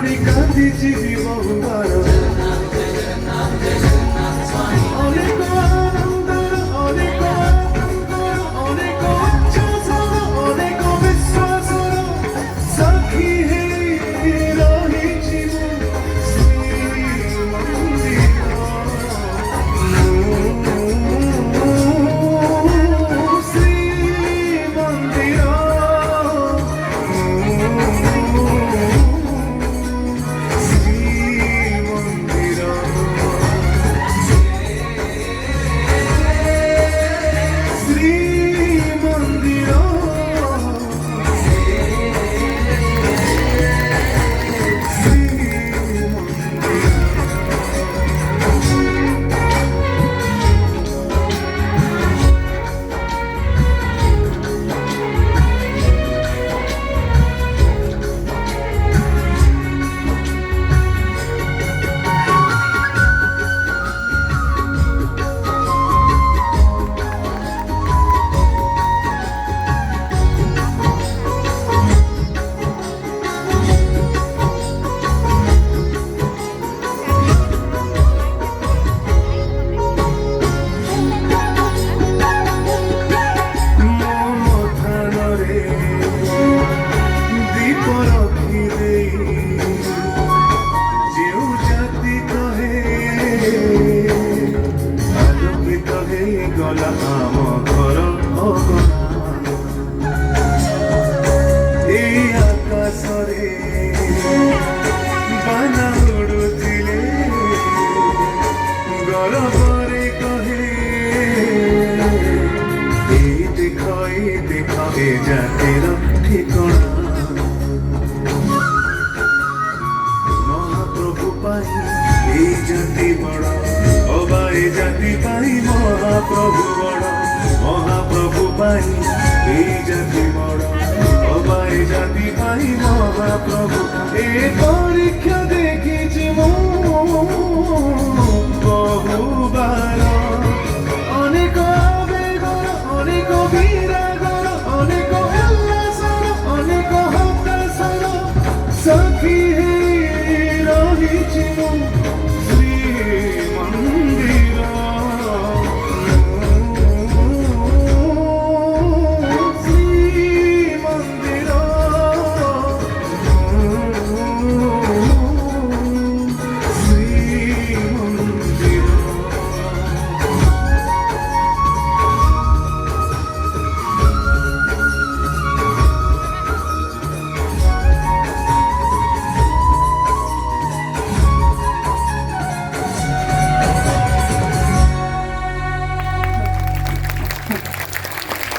ପରି କାନ୍ଦିଛି ବହୁବାର ଅନେକ ଆନନ୍ଦର ଅନେକ ଆନନ୍ଦର ଅନେକ ଉଚ୍ଛ୍ୱାସର ଅନେକ ବିଶ୍ୱାସର ସାକ୍ଷୀ ହେଇ ରହିଛି ଗଲା ଆମ ଘର ଏଇ ଆକାଶରେ ବାନା ଉଡୁଥିଲେ ଗରବରେ କହେ ଏଇ ଦେଖ ଏ ଜାତିର ଠିକଣା ମହାପ୍ରଭୁ ପାଇଁ এই জাতি বড় অবা এই জাতি পাই মহাপ্রভু বড় মহাপ্রভু পাই এই জাতি বড় অবা এই জাতি পাই মহাপ্রভু এ পরীক্ষা দেখিছি বহুবার অনেক আবেগর অনেক বিরাগর অনেক উল্লাসর অনেক হতাশর সাক্ষী রহিছি